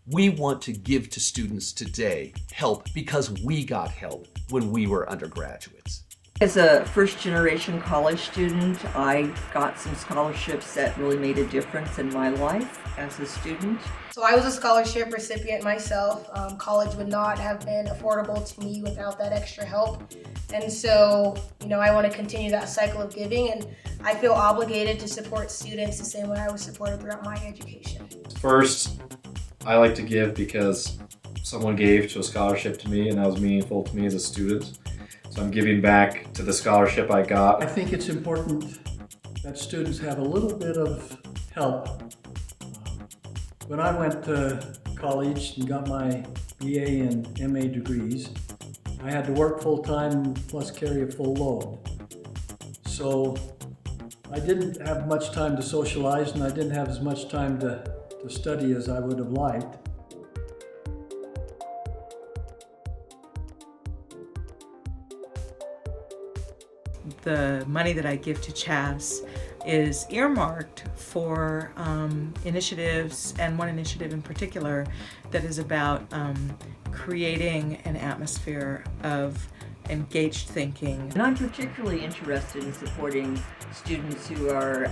We want to give to students today help because we got help when we were undergraduates. As a first-generation college student, I got some scholarships that really made a difference in my life as a student. So I was a scholarship recipient myself. College would not have been affordable to me without that extra help. And so, I want to continue that cycle of giving, and I feel obligated to support students the same way I was supported throughout my education. First, I like to give because someone gave to a scholarship to me, and that was meaningful to me as a student. So I'm giving back to the scholarship I got. I think it's important that students have a little bit of help. When I went to college and got my BA and MA degrees, I had to work full-time plus carry a full load. So I didn't have much time to socialize, and I didn't have as much time to study as I would have liked. The money that I give to CHaSS is earmarked for initiatives, and one initiative in particular that is about creating an atmosphere of engaged thinking. And I'm particularly interested in supporting students who are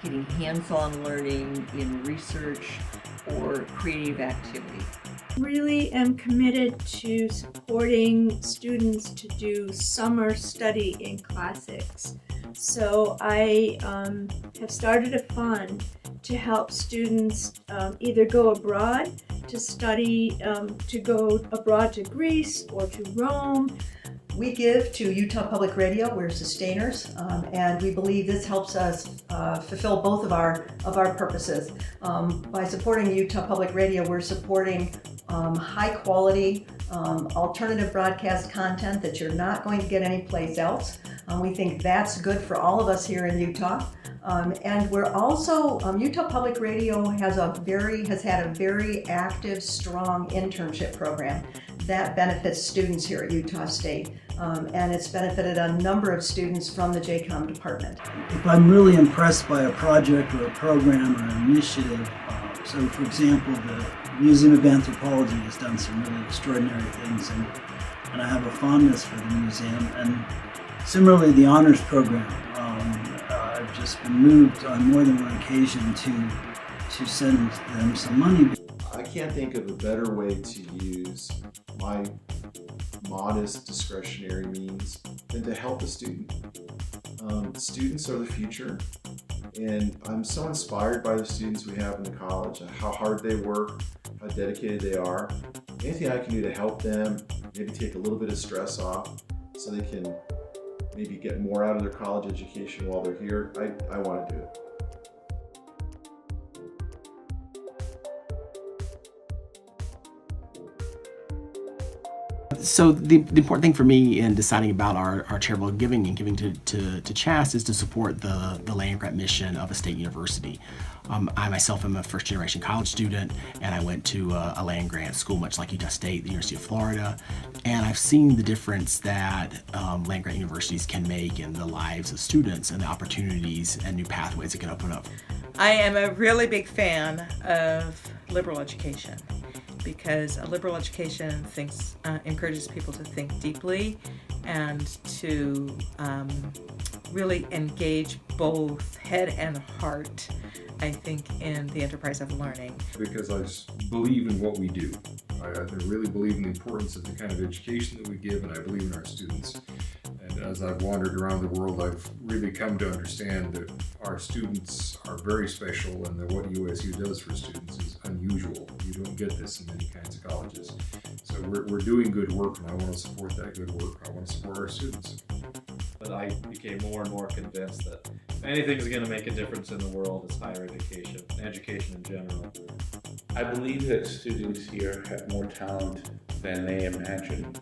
getting hands-on learning in research or creative activity. Really am committed to supporting students to do summer study in classics. So I have started a fund to help students either go abroad to study, to go abroad to Greece or to Rome. We give to Utah Public Radio. We're sustainers, and we believe this helps us fulfill both of our purposes. By supporting Utah Public Radio, we're supporting high quality alternative broadcast content that you're not going to get anyplace else. We think that's good for all of us here in Utah. And we're also, Utah Public Radio has had a very active, strong internship program that benefits students here at Utah State. And it's benefited a number of students from the JCOM department. If I'm really impressed by a project or a program or an initiative, so for example, the Museum of Anthropology has done some really extraordinary things, and I have a fondness for the museum. And similarly, the honors program, I've just been moved on more than one occasion to send them some money. I can't think of a better way to use my modest discretionary means than to help a student. Students are the future, and I'm so inspired by the students we have in the college, how hard they work, how dedicated they are. Anything I can do to help them, maybe take a little bit of stress off so they can maybe get more out of their college education while they're here, I want to do it. So the important thing for me in deciding about our charitable giving and giving to CHaSS is to support the land-grant mission of a state university. I myself am a first-generation college student, and I went to a land-grant school much like Utah State, the University of Florida, and I've seen the difference that land-grant universities can make in the lives of students and the opportunities and new pathways it can open up. I am a really big fan of liberal education, because a liberal education encourages people to think deeply and to really engage both head and heart, I think, in the enterprise of learning. Because I believe in what we do. I really believe in the importance of the kind of education that we give, and I believe in our students. And as I've wandered around the world, I've really come to understand that our students are very special, and that what USU does for students is unusual. You don't get this in many kinds of colleges. So we're doing good work, and I want to support that good work. I want to support our students. But I became more and more convinced that if anything's going to make a difference in the world, it's higher education, education in general. I believe that students here have more talent than they imagine,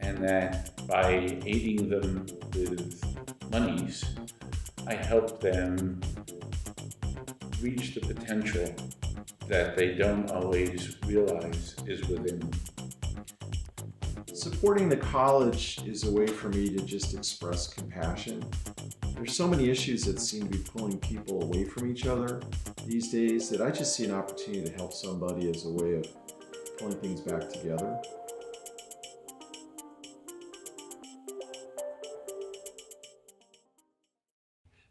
and that by aiding them with monies, I help them reach the potential that they don't always realize is within them. Supporting the college is a way for me to just express compassion There's so many issues that seem to be pulling people away from each other these days that I just see an opportunity to help somebody as a way of pulling things back together.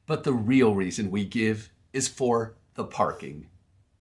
But the real reason we give is for the parking.